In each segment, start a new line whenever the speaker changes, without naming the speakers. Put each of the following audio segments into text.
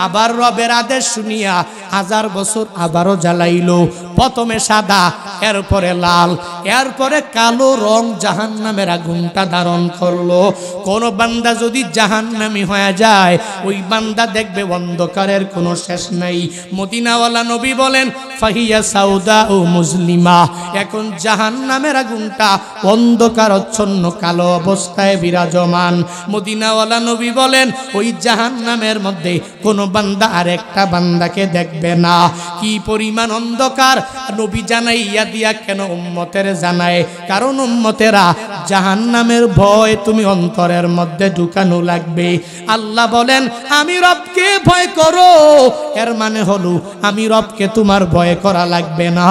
আবার রবের আদেশ শুনিয়া 1000 বছর আবারও জ্বালাইলো। প্রথমে সাদা, এরপরে লাল, এরপরে কালো রং জাহান্নামের আগুনটা ধারণ করলো। কোন বান্দা যদি জাহান্নামী হয়ে যায়, ওই বান্দা দেখবে অন্ধকারের কোনো শেষ নাই। মদিনাওয়ালা নবী বলেন ফাহিয়া সাউদা ও মুসলিমা। এখন জাহান্নামের আগুনটা অন্ধকারচ্ছন্ন কালো অবস্থায় বিরাজমান। মদিনাওয়ালা নবী বলেন ওই জাহান্নামের মধ্যে কোনো বান্দা আরেকটা বান্দাকে দেখবে না। কি পরিমাণ অন্ধকার নবী জানাইয়া দিয়া কেন উম্মতের জানায়? কারণ উম্মতেরা জাহান্নামের ভয় তুমি অন্তরের মধ্যে ঢুকানো লাগবে। আল্লাহ বলেন আমি রবকে ভয় করো, এর মানে হলো আমি রবকে তোমার ভয় করা লাগবে না।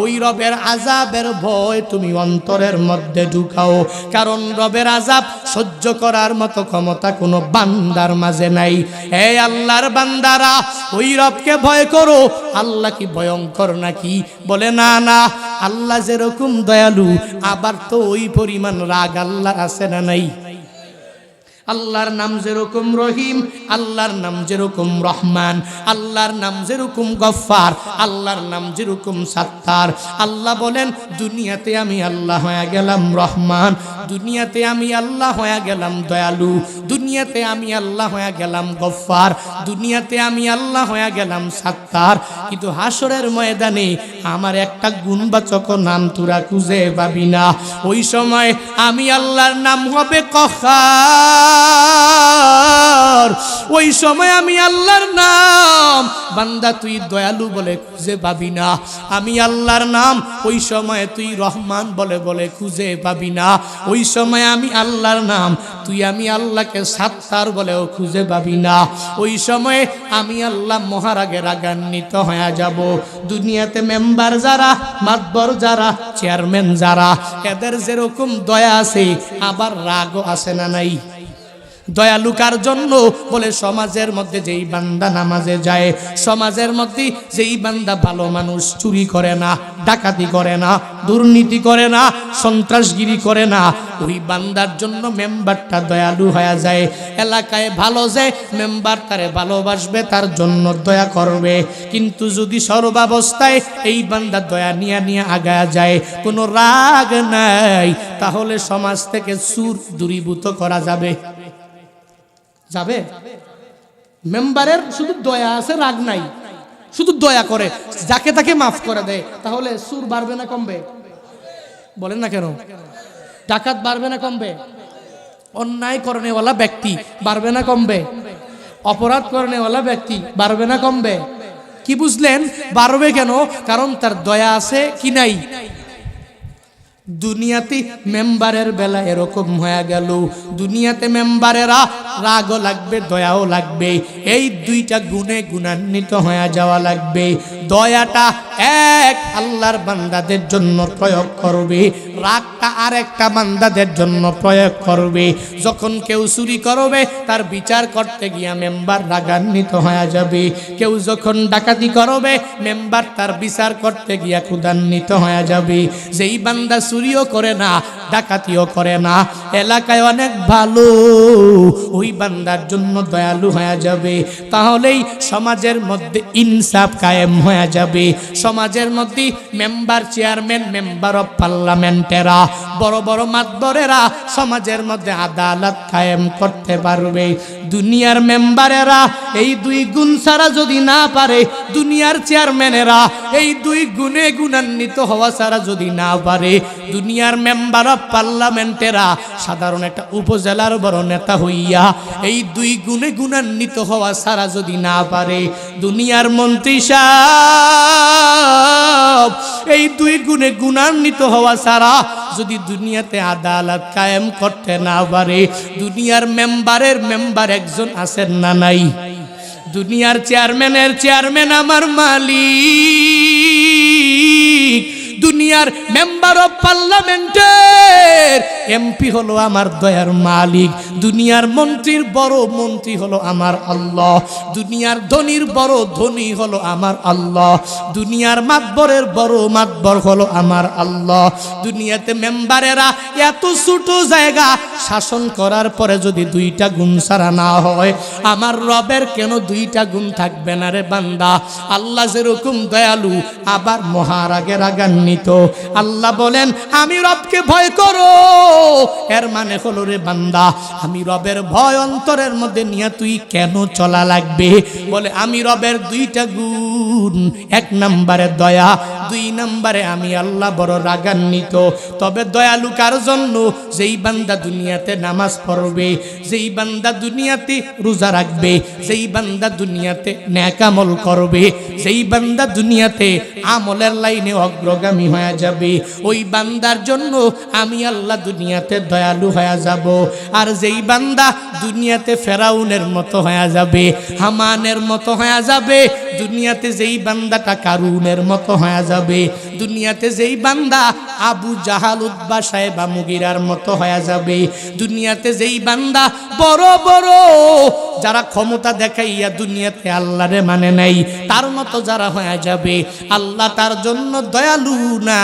ওই রবের আযাবের ভয় তুমি অন্তরের মধ্যে ঢুকাও। কারণ রবের আযাব সহ্য করার মতো ক্ষমতা কোনো বান্দার মাঝে নাই। এই আল্লাহর বান্দারা ওই রবকে ভয় করো। আল্লাহ কি ভয়ঙ্কর নাকি? বলে না না, আল্লাহ যেরকম দয়ালু আবার তো ওই পরিমাণ রাগ আল্লাহর আছে না নাই? আল্লাহর নাম যেরকম রহিম, আল্লাহর নাম যেরকম রহমান, আল্লাহর নাম যেরকম গফফার, আল্লাহর নাম যেরকম সাত্তার। আল্লাহ বলেন দুনিয়াতে আমি আল্লাহ হয়ে গেলাম রহমান, দুনিয়াতে আমি আল্লাহ হয়ে গেলাম দয়ালু, দুনিয়াতে আমি আল্লাহ হয়ে গেলাম গফফার, দুনিয়াতে আমি আল্লাহ হয়ে গেলাম সাত্তার। কিন্তু হাসরের ময়দানে আমার একটা গুণবাচক নাম তোরা খুঁজে পাবি না। ওই সময় আমি আল্লাহর নাম হবে কহার। ওই সময় আমি আল্লাহর নাম বান্দা তুই দয়ালু বলে খুঁজে পাবি না। আমি আল্লাহর নাম ওই সময় তুই রহমান বলে বলে খুঁজে পাবি না। ওই সময় আমি আল্লাহর নাম তুই আমি আল্লাহকে সাত্তার বলেও খুঁজে পাবি না। ওই সময় আমি আল্লাহ মহারাগে রাগান্বিত হয়ে যাব। দুনিয়াতে মেম্বার যারা, মাতবর যারা, চেয়ারম্যান যারা, এদের যেরকম দয়া আছে আবার রাগও আছে না নাই? দয়ালু কার জন্য? বলে সমাজের মধ্যে যেই বান্দা নামাজে যায়, সমাজের মধ্যে যেই বান্দা ভালো মানুষ, চুরি করে না, ডাকাতি করে না, দুর্নীতি করে না, সন্ত্রাসগিরি করে না, ওই বান্দার জন্য মেম্বারটা দয়ালু হয়ে যায়। এলাকায় ভালো যে মেম্বার তারে ভালোবাসবে, তার জন্য দয়া করবে। কিন্তু যদি সর্বাবস্থায় এই বান্দা দয়া নিয়ে নিয়ে আগায় যায়, কোনো রাগ নাই, তাহলে সমাজ থেকে চুর দূরীভূত করা যাবে? যাবে? মেম্বারের শুধু দয়া আছে, রাগ নাই, শুধু দয়া করে, যাকে তাকে মাফ করে দেয়, তাহলে সুর বাড়বে না কমবে? বলেন না কেন? ডাকাত বাড়বে না কমবে? অন্যায় করনেওয়ালা ব্যক্তি বাড়বে না কমবে? অপরাধ করনেওয়ালা ব্যক্তি বাড়বে না কমবে? কি বুঝলেন? বাড়বে কেন? কারণ তার দয়া আছে কি নাই? দুনিয়াতে মেম্বারের বেলা এরকম হয়ে গেল। দুনিয়াতে মেম্বারেরা রাগও লাগবে, দয়াও লাগবে, এই দুইটা গুণে গুণান্বিত হয়ে যাওয়া লাগবে। দয়াটা এক আল্লাহর বান্দাদের জন্য প্রয়োগ করবে, রাগটা আরেকটা বান্দাদের জন্য প্রয়োগ করবে। যখন কেউ চুরি করবে তার বিচার করতে গিয়া মেম্বার রাগান্বিত হয়ে যাবে। কেউ যখন ডাকাতি করবে মেম্বার তার বিচার করতে গিয়া ক্ষুধান্বিত হয়ে যাবে। যেই বান্দা চুরিও করে না, ডাকাতিও করে না, এলাকায় অনেক ভালো, ওই বান্দার জন্য দয়ালু হয়ে যাবে। তাহলেই সমাজের মধ্যে ইনসাফ কায়েম হয়ে যাবে। সমাজের মধ্যে মেম্বার, চেয়ারম্যান, মেম্বার অফ পার্লামেন্টেরা, বড় বড় মাতবরেরা সমাজের মধ্যে আদালত কায়েম করতে পারবে। দুনিয়ার মেম্বারেরা এই দুই গুণ ছাড়া যদি না পারে, দুনিয়ার চেয়ারম্যানেরা এই দুই গুণে গুণান্বিত হওয়া ছাড়া যদি না পারে, দুনিয়ার মেম্বার অফ পার্লামেন্টেরা সাধারণ একটা উপজেলার বড় নেতা হইয়া এই দুই গুণে গুণান্বিত হওয়া ছাড়া যদি না পারে, দুনিয়ার মন্ত্রী সাহেব এই দুই গুণে গুণান্বিত হওয়া ছাড়া যদি দুনিয়াতে আদালত কায়েম করতে না পারে, দুনিয়ার মেম্বারের মেম্বার একজন আছেন না নাই? দুনিয়ার চেয়ারম্যানের চেয়ারম্যান আমার মালিক, দুনিয়ার মেম্বার অফ পার্লামেন্টের এমপি হলো আমার দয়ার মালিক, দুনিয়ার মন্ত্রীর বড় মন্ত্রী হলো আমার আল্লাহ, দুনিয়ার ধনীর বড় ধনী হলো আমার আল্লাহ, দুনিয়ার মাতবরের বড় মাতবর হলো আমার আল্লাহ। দুনিয়াতে মেম্বারেরা এত ছোট জায়গা শাসন করার পরে যদি দুইটা গুণ ছাড়া না হয়, আমার রবের কেন দুইটা গুণ থাকবে না রে বান্দা? আল্লাহ যেরকম দয়ালু আবার মহারাগে রাগান্বিত। আল্লাহ বলেন আমি রবকে ভয় করো, এর মানে হলো রে বান্দা আমি রবের ভয় অন্তরের মধ্যে নিয়ে তুই কেন চলা লাগবে? বলে আমি রবের দুইটা গুণ, এক নম্বরে দয়া, দুই নম্বরে আমি আল্লাহ বড় রাগান্বিত। তবে দয়ালু কার জন্য? যেই বান্দা দুনিয়াতে নামাজ পড়বে, যেই বান্দা দুনিয়াতে রোজা রাখবে, যেই বান্দা দুনিয়াতে নেক আমল করবে, যেই বান্দা দুনিয়াতে আমলের লাইনে অগ্রগামী হয়ে যাবে, ওই বান্দার জন্য আমি আল্লাহ দুনিয়াতে দয়ালু হয়ে যাব। আর যেই বান্দা দুনিয়াতে ফেরাউনের মতো হয়ে যাবে, হামানের মতো হয়ে যাবে, দুনিয়াতে যেই বান্দাটা কারুনের মতো হয়ে যাবে, দুনিয়াতে যেই বান্দা আবু জাহাল উতবা সাহেবা মুগিরার মতো হয়ে যাবে, দুনিয়াতে যেই বান্দা বড় বড় যারা ক্ষমতা দেখাইয়া দুনিয়াতে আল্লাহরে মানে নাই তার মতো যারা হয়ে যাবে, আল্লাহ তার জন্য দয়ালু না।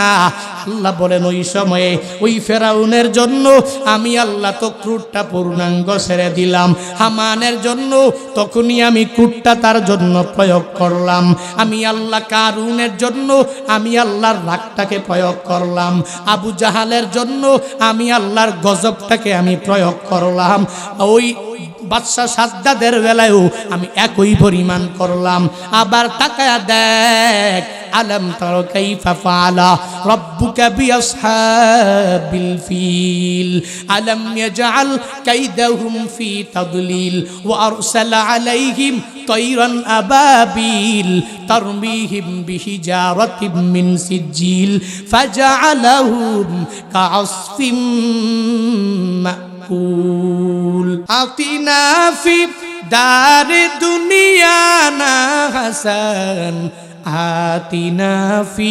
আল্লাহ বলেন ওই সময়ে ওই ফেরাউনের জন্য আমি আল্লাহ তো ক্রুটটা পূর্ণাঙ্গ ছেড়ে দিলাম, হামানের জন্য তখনই আমি ক্রুটটা তার জন্য প্রয়োগ করলাম, আমি আল্লাহ কারুনের জন্য আমি আল্লাহর রাগটাকে প্রয়োগ করলাম, আবু জাহালের জন্য আমি আল্লাহর গজবটাকে আমি প্রয়োগ করলাম, ওই বাদশা সাদ্দাদের বেলায়ও আমি একই পরিমাণ করলাম। আবার তাকায়া দেখ আলম তারা কাইফা ফাআলা রাব্বুকা বিআসহাবিল ফিল আলম ইয়াজআল কাইদাহুম ফি তাদলিল ওয়া আরসালা আলাইহিম তায়রান আবাবিল তারমিহিম বিহিজারাতিম মিন সিজিল ফাজআলাহুম কাআসফিম আতিনা ফি দারে দুনিয়া না হাসান আতিনা ফি